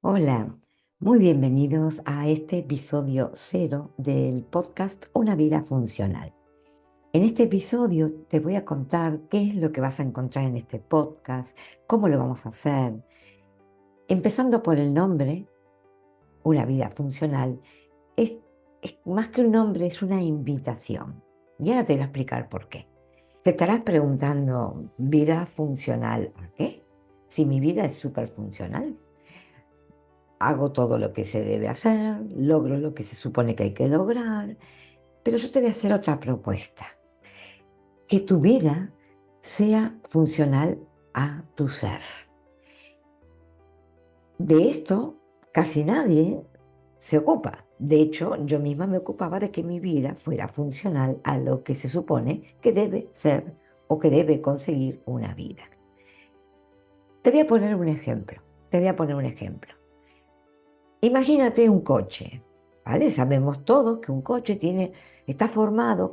Hola, muy bienvenidos a este episodio cero del podcast Una vida funcional. En este episodio te voy a contar qué es lo que vas a encontrar en este podcast, cómo lo vamos a hacer. Empezando por el nombre, Una vida funcional, es, es más que un nombre, es una invitación. Y ahora te voy a explicar por qué. Te estarás preguntando, ¿vida funcional a qué? Si mi vida es súper funcional. Hago todo lo que se debe hacer, logro lo que se supone que hay que lograr, pero yo te voy a hacer otra propuesta, que tu vida sea funcional a tu ser. De esto casi nadie se ocupa. De hecho, yo misma me ocupaba de que mi vida fuera funcional a lo que se supone que debe ser o que debe conseguir una vida. Te voy a poner un ejemplo. Te voy a poner un ejemplo. Imagínate un coche, ¿vale? Sabemos todos que un coche está conformado,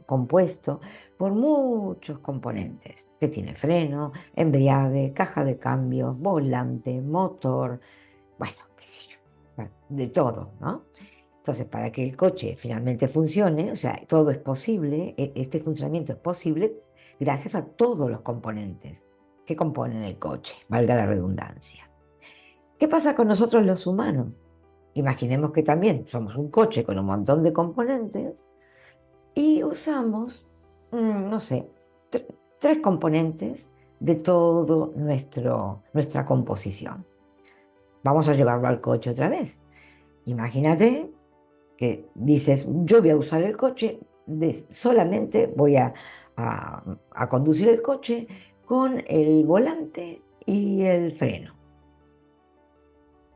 compuesto por muchos componentes, que tiene freno, embriague, caja de cambios, volante, motor, bueno, qué sé yo, de todo, ¿no? Entonces, para que el coche finalmente funcione, o sea, todo es posible, este funcionamiento es posible gracias a todos los componentes que componen el coche, valga la redundancia. ¿Qué pasa con nosotros los humanos? Imaginemos que también somos un coche con un montón de componentes y usamos, no sé, tres componentes de todo nuestra composición. Vamos a llevarlo al coche otra vez. Imagínate que dices, yo voy a usar el coche, solamente voy a conducir el coche con el volante y el freno.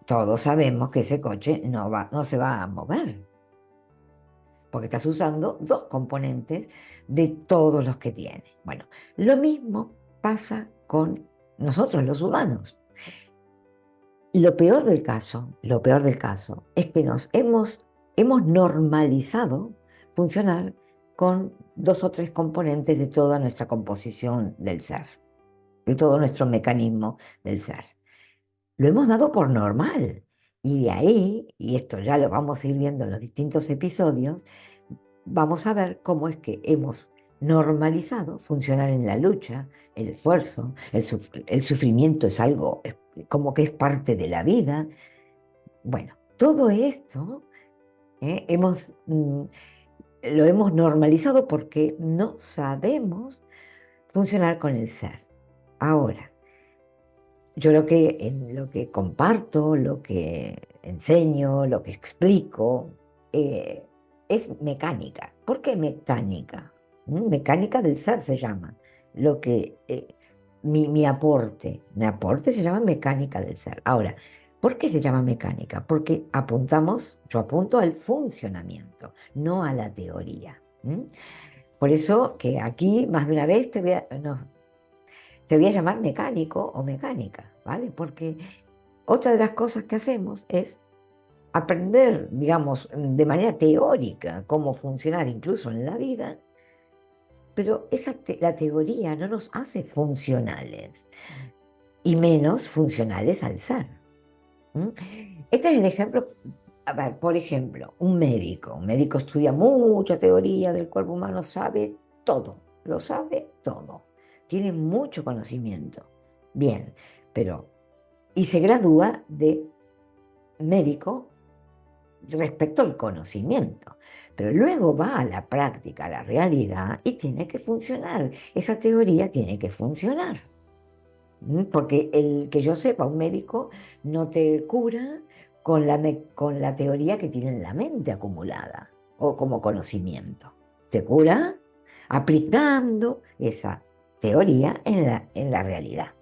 Todos sabemos que ese coche no se va a mover, porque estás usando dos componentes de todos los que tiene. Bueno, lo mismo pasa con nosotros los humanos. Lo peor del caso es que hemos normalizado funcionar con dos o tres componentes de toda nuestra composición del ser, de todo nuestro mecanismo del ser. Lo hemos dado por normal. Y de ahí, y esto ya lo vamos a ir viendo en los distintos episodios, vamos a ver cómo es que hemos normalizado funcionar en la lucha, el esfuerzo, el sufrimiento es algo como que es parte de la vida. Bueno, todo esto lo hemos normalizado porque no sabemos funcionar con el ser. Ahora, yo en lo que comparto, lo que enseño, lo que explico, eh, es mecánica. ¿Por qué mecánica? Mecánica del ser se llama. Lo que, mi aporte se llama mecánica del ser. Ahora, ¿por qué se llama mecánica? Porque yo apunto al funcionamiento, no a la teoría. Por eso que aquí más de una vez no, te voy a llamar mecánico o mecánica, ¿vale? Porque otra de las cosas que hacemos es aprender, digamos, de manera teórica cómo funcionar incluso en la vida, pero la teoría no nos hace funcionales y menos funcionales al ser. ¿M? Este es el ejemplo, a ver, por ejemplo, un médico estudia mucha teoría del cuerpo humano, sabe todo, lo sabe todo, tiene mucho conocimiento. Bien, pero y se gradúa de médico respecto al conocimiento, pero luego va a la práctica, a la realidad y tiene que funcionar. Esa teoría tiene que funcionar. Porque el que yo sepa, un médico no te cura con la teoría que tiene en la mente acumulada o como conocimiento. Te cura aplicando esa teoría en la realidad,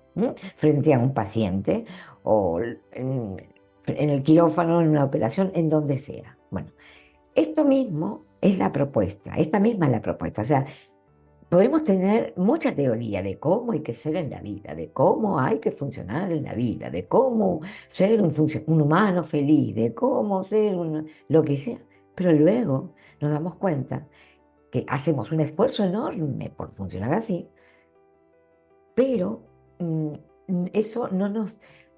frente a un paciente o en el quirófano, en una operación, en donde sea. Bueno, esto mismo es la propuesta, esta misma es la propuesta. O sea, podemos tener mucha teoría de cómo hay que ser en la vida, de cómo hay que funcionar en la vida, de cómo ser un humano feliz, de cómo ser lo que sea. Pero luego nos damos cuenta que hacemos un esfuerzo enorme por funcionar así, pero eso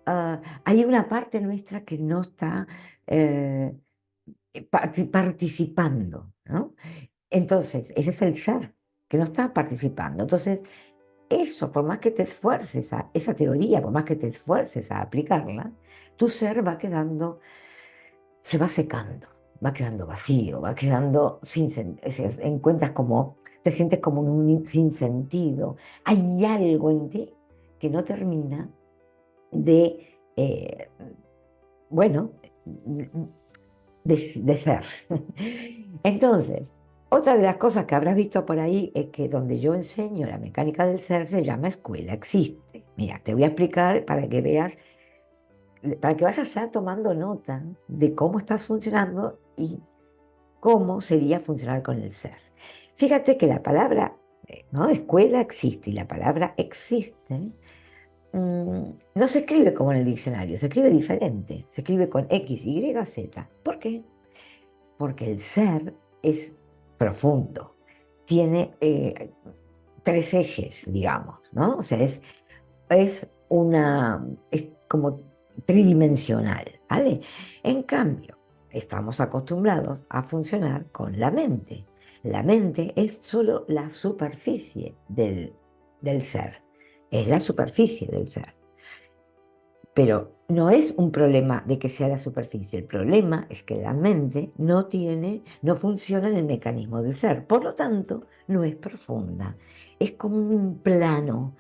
hay una parte nuestra que no está eh, participando, ¿no? Entonces, ese es el ser, que no está participando. Entonces, eso, por más que te esfuerces a esa teoría, por más que te esfuerces a aplicarla, tu ser va quedando, se va secando, va quedando vacío, va quedando sin sentido. Encuentras como, te sientes como en un sinsentido. Hay algo en ti que no termina de, bueno, de ser. Entonces, otra de las cosas que habrás visto por ahí es que donde yo enseño la mecánica del ser se llama escuela, existe. Mira, te voy a explicar para que veas, para que vayas ya tomando nota de cómo estás funcionando y cómo sería funcionar con el ser. Fíjate que la palabra, ¿no? Escuela existe y la palabra existe no se escribe como en el diccionario, se escribe diferente, se escribe con X, Y, Z. ¿Por qué? Porque el ser es profundo, tiene tres ejes, digamos, ¿no? O sea, es como tridimensional, ¿vale? En cambio, estamos acostumbrados a funcionar con la mente. La mente es solo la superficie del ser, es la superficie del ser. Pero no es un problema de que sea la superficie, el problema es que la mente no funciona en el mecanismo del ser, por lo tanto, no es profunda. Es como un plano,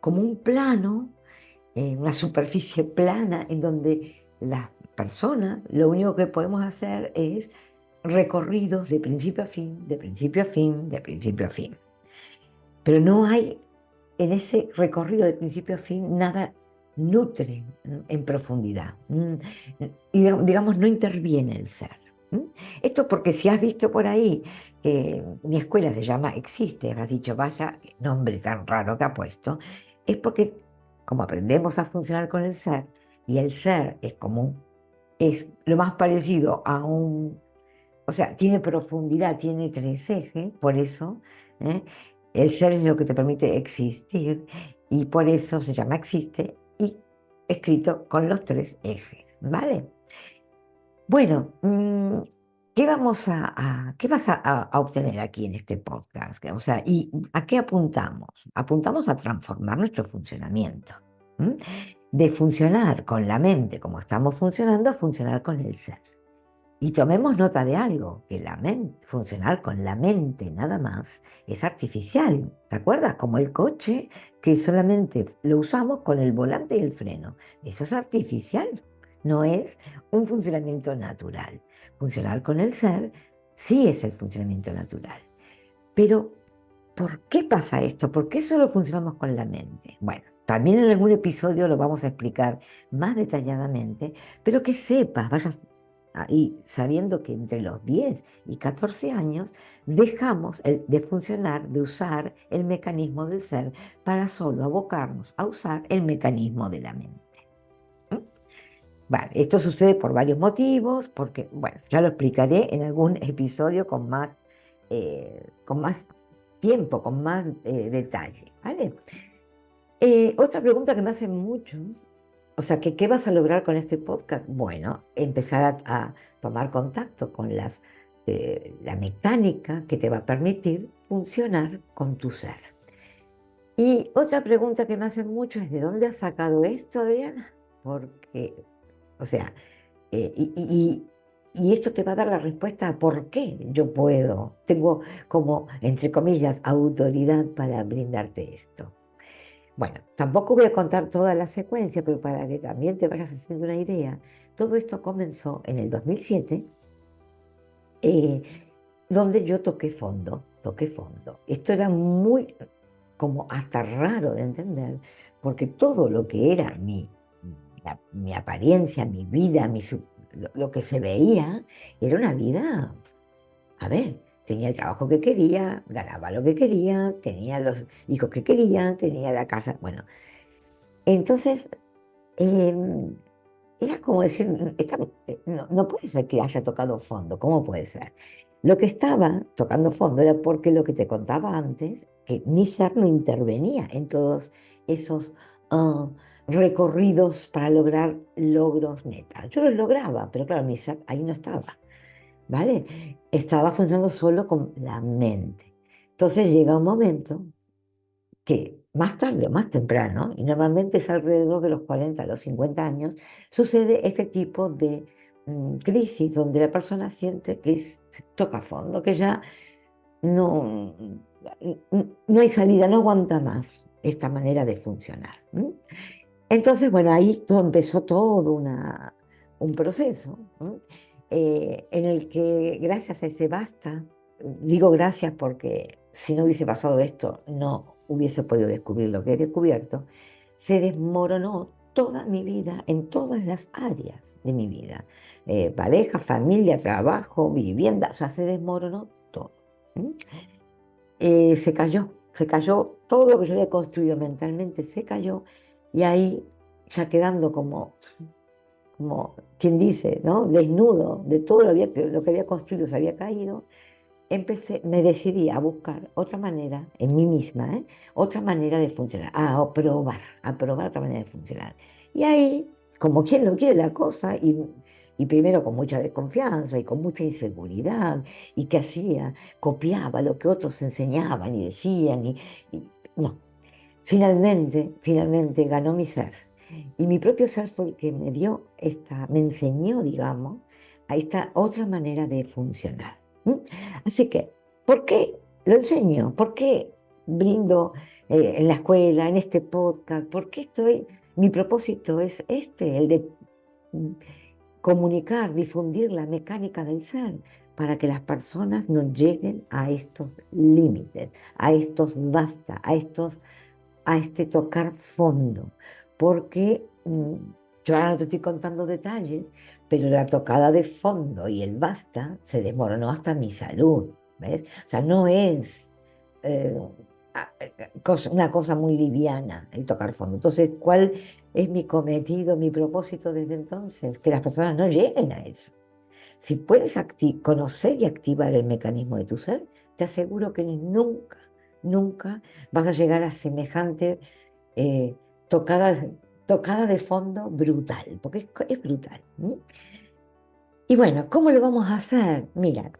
una superficie plana en donde las personas lo único que podemos hacer es recorridos de principio a fin, de principio a fin, de principio a fin. Pero no hay en ese recorrido de principio a fin nada nutre en profundidad. Y digamos, no interviene el ser. Esto porque si has visto por ahí que mi escuela se llama Existe, habrás dicho, vaya, qué nombre tan raro que ha puesto, es porque como aprendemos a funcionar con el ser, y el ser es lo más parecido a o sea, tiene profundidad, tiene tres ejes, por eso ¿eh? El ser es lo que te permite existir y por eso se llama existe y escrito con los tres ejes, ¿vale? Bueno, ¿qué vas a obtener aquí en este podcast? O sea, ¿y a qué apuntamos? Apuntamos a transformar nuestro funcionamiento. ¿M? De funcionar con la mente como estamos funcionando a funcionar con el ser. Y tomemos nota de algo, que la mente, funcionar con la mente nada más es artificial. ¿Te acuerdas? Como el coche que solamente lo usamos con el volante y el freno. Eso es artificial, no es un funcionamiento natural. Funcionar con el ser sí es el funcionamiento natural. Pero, ¿por qué pasa esto? ¿Por qué solo funcionamos con la mente? Bueno, también en algún episodio lo vamos a explicar más detalladamente, pero que sepas, vayas ahí sabiendo que entre los 10 y 14 años dejamos de funcionar, de usar el mecanismo del ser para solo abocarnos a usar el mecanismo de la mente. ¿Mm? Vale, esto sucede por varios motivos, porque, bueno, ya lo explicaré en algún episodio con más tiempo, con más detalle, ¿vale? Otra pregunta que me hacen muchos, o sea, ¿qué vas a lograr con este podcast? Bueno, empezar a tomar contacto con la mecánica que te va a permitir funcionar con tu ser. Y otra pregunta que me hacen mucho es, ¿de dónde has sacado esto, Adriana? Porque, o sea, eh, y, y- y esto te va a dar la respuesta a por qué yo tengo como, entre comillas, autoridad para brindarte esto. Bueno, tampoco voy a contar toda la secuencia, pero para que también te vayas haciendo una idea, todo esto comenzó en el 2007, eh, donde yo toqué fondo, toqué fondo. Esto era muy, como hasta raro de entender, porque todo lo que era mi apariencia, mi vida, lo que se veía, era una vida, a ver, tenía el trabajo que quería, ganaba lo que quería, tenía los hijos que quería, tenía la casa, bueno. Entonces, em, era como decir, no puede ser que haya tocado fondo, ¿cómo puede ser? Lo que estaba tocando fondo era porque lo que te contaba antes, que mi ser no intervenía en todos esos ah, recorridos para lograr logros metas. Yo los lograba, pero claro, mi ser ahí no estaba, ¿vale? Estaba funcionando solo con la mente. Entonces llega un momento que más tarde o más temprano, y normalmente es alrededor de los 40 a los 50 años, sucede este tipo de crisis donde la persona siente que se toca fondo, que ya no, no hay salida, no aguanta más esta manera de funcionar. Entonces, bueno, ahí todo empezó todo un proceso, ¿no? En el que gracias a ese basta, digo gracias porque si no hubiese pasado esto, no hubiese podido descubrir lo que he descubierto, se desmoronó toda mi vida en todas las áreas de mi vida. Pareja, familia, trabajo, vivienda, o sea, se desmoronó todo. ¿Mm? Se cayó todo lo que yo había construido mentalmente, se cayó y ahí ya quedando como quien dice, ¿no? Desnudo de todo lo que había construido se había caído, me decidí a buscar otra manera en mí misma, ¿eh? Otra manera de funcionar, a probar otra manera de funcionar. Y ahí, como quien no quiere la cosa, y primero con mucha desconfianza y con mucha inseguridad, y qué hacía, copiaba lo que otros enseñaban y decían, no, finalmente ganó mi ser. Y mi propio ser fue el que me enseñó, digamos, a esta otra manera de funcionar. ¿M? Así que, ¿por qué lo enseño? ¿Por qué brindo en la escuela, en este podcast? Mi propósito es el de mm, comunicar, difundir la mecánica del ser para que las personas no lleguen a estos límites, a estos basta, a este tocar fondo, porque yo ahora no te estoy contando detalles, pero la tocada de fondo y el basta se desmoronó hasta mi salud, ¿ves? O sea, no es eh, una cosa muy liviana el tocar fondo. Entonces, ¿cuál es mi cometido, mi propósito desde entonces? Que las personas no lleguen a eso. Si puedes conocer y activar el mecanismo de tu ser, te aseguro que nunca vas a llegar a semejante eh, tocada, tocada de fondo brutal, porque es brutal. Y bueno, ¿cómo lo vamos a hacer? Mira,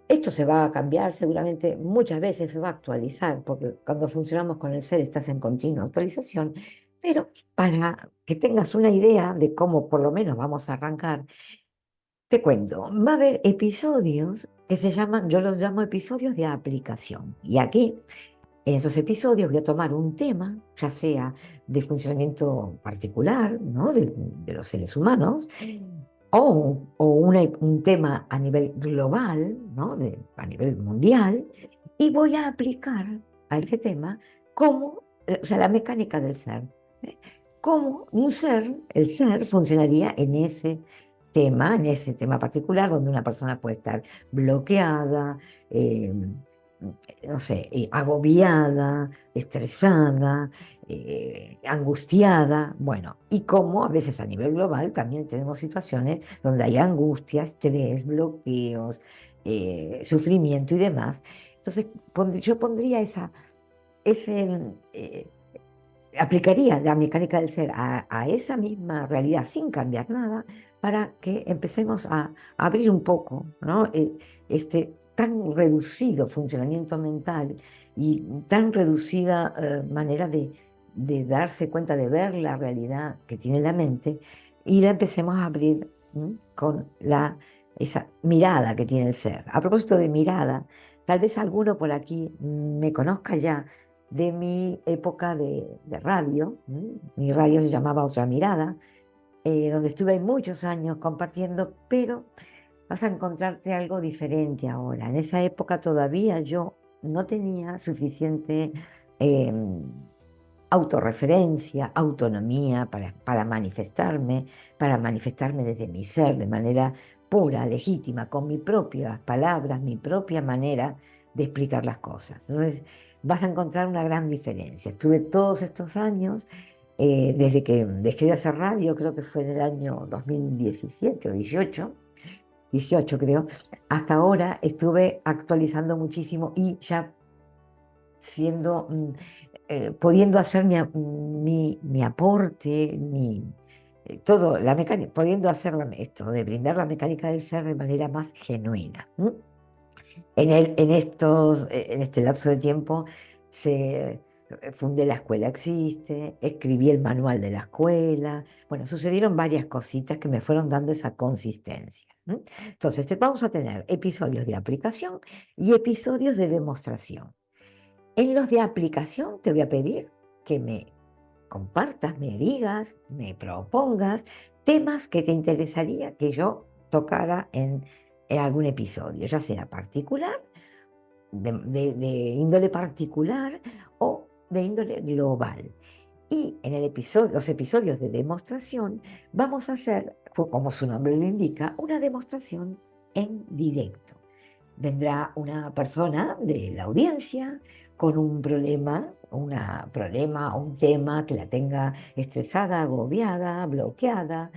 esto se va a cambiar seguramente, muchas veces se va a actualizar, porque cuando funcionamos con el ser estás en continua actualización, pero para que tengas una idea de cómo por lo menos vamos a arrancar, te cuento, va a haber episodios que se llaman, yo los llamo episodios de aplicación. Y aquí, en esos episodios, voy a tomar un tema, ya sea de funcionamiento particular, ¿no? De los seres humanos, un tema a nivel global, ¿no? A nivel mundial, y voy a aplicar a ese tema o sea, la mecánica del ser. ¿Eh? Cómo el ser funcionaría en ese tema particular, donde una persona puede estar bloqueada, eh, no sé, agobiada, estresada, angustiada, bueno, y cómo a veces a nivel global también tenemos situaciones donde hay angustia, estrés, bloqueos, sufrimiento y demás. Entonces, yo pondría ese, aplicaría la mecánica del ser a esa misma realidad sin cambiar nada para que empecemos a abrir un poco, ¿no? Este tan reducido funcionamiento mental y tan reducida manera de darse cuenta de ver la realidad que tiene la mente y la empecemos a abrir con esa mirada que tiene el ser. A propósito de mirada, tal vez alguno por aquí me conozca ya de mi época de radio. Mi radio se llamaba Otra Mirada, donde estuve muchos años compartiendo, pero vas a encontrarte algo diferente ahora. En esa época todavía yo no tenía suficiente eh, autorreferencia, autonomía para manifestarme desde mi ser de manera pura, legítima, con mis propias palabras, mi propia manera de explicar las cosas. Entonces, vas a encontrar una gran diferencia. Estuve todos estos años, desde que dejé de hacer radio, creo que fue en el año 2017 o 18 creo, hasta ahora estuve actualizando muchísimo y ya siendo, pudiendo hacer mi aporte, todo, la mecánica, pudiendo hacer esto, de brindar la mecánica del ser de manera más genuina. En este lapso de tiempo se fundé la escuela Existe, escribí el manual de la escuela. Bueno, sucedieron varias cositas que me fueron dando esa consistencia. Entonces, vamos a tener episodios de aplicación y episodios de demostración. En los de aplicación te voy a pedir que me compartas, me digas, me propongas temas que te interesaría que yo tocara en algún episodio, ya sea particular, de índole particular o de índole global. Y en los episodios de demostración, vamos a hacer, como su nombre lo indica, una demostración en directo. Vendrá una persona de la audiencia con un problema, un tema que la tenga estresada, agobiada, bloqueada,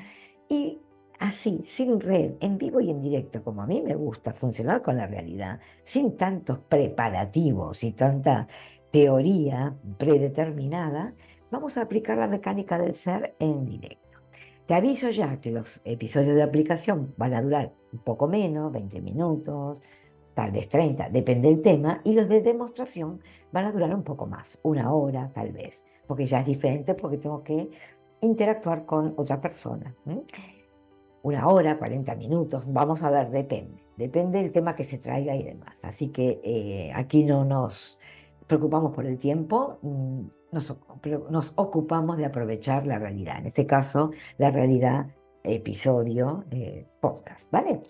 y así, sin red, en vivo y en directo, como a mí me gusta funcionar con la realidad, sin tantos preparativos y tanta teoría predeterminada, vamos a aplicar la mecánica del ser en directo. Te aviso ya que los episodios de aplicación van a durar un poco menos, 20 minutos, tal vez 30, depende del tema, y los de demostración van a durar un poco más, una hora tal vez, porque ya es diferente porque tengo que interactuar con otra persona. Una hora, 40 minutos, vamos a ver, depende del tema que se traiga y demás. Así que aquí no nos preocupamos por el tiempo, pero nos ocupamos de aprovechar la realidad, en este caso la realidad episodio, podcast, ¿vale?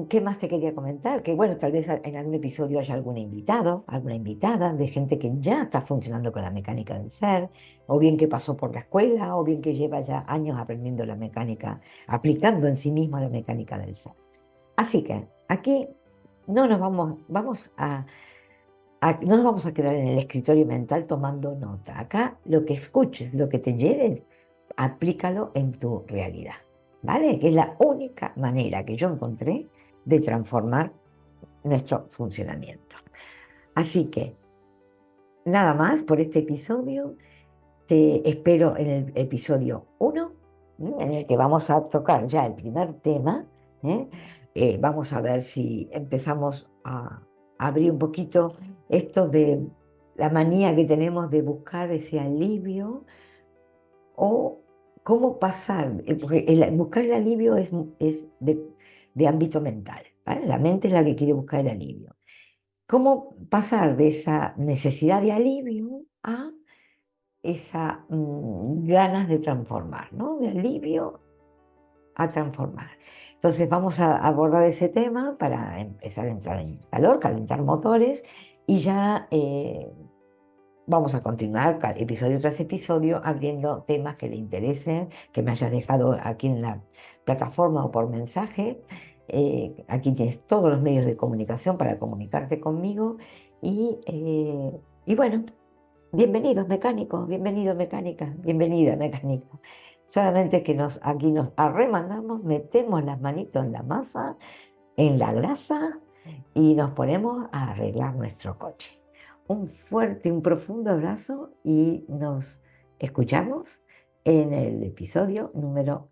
¿Qué más te quería comentar? Que bueno, tal vez en algún episodio haya algún invitado, alguna invitada de gente que ya está funcionando con la mecánica del ser, o bien que pasó por la escuela, o bien que lleva ya años aprendiendo la mecánica, aplicando en sí mismo la mecánica del ser. Así que aquí no nos no nos vamos a quedar en el escritorio mental tomando nota. Acá lo que escuches, lo que te lleves, aplícalo en tu realidad, ¿vale? Que es la única manera que yo encontré de transformar nuestro funcionamiento. Así que nada más por este episodio. Te espero en el episodio 1, en el que vamos a tocar ya el primer tema. ¿eh? Vamos a ver si empezamos a abrir un poquito esto de la manía que tenemos de buscar ese alivio o cómo pasar, porque buscar el alivio es de ámbito mental, ¿vale? La mente es la que quiere buscar el alivio. ¿Cómo pasar de esa necesidad de alivio a esa ganas de transformar, ¿no? De alivio a transformar. Entonces vamos a abordar ese tema para empezar a entrar en calor, calentar motores y ya vamos a continuar episodio tras episodio abriendo temas que le interesen, que me hayas dejado aquí en la plataforma o por mensaje. Aquí tienes todos los medios de comunicación para comunicarte conmigo y bueno. Bienvenidos mecánicos, bienvenido mecánica, bienvenida mecánica. Solamente que aquí nos arremangamos, metemos las manitos en la masa, en la grasa y nos ponemos a arreglar nuestro coche. Un fuerte, un profundo abrazo y nos escuchamos en el episodio número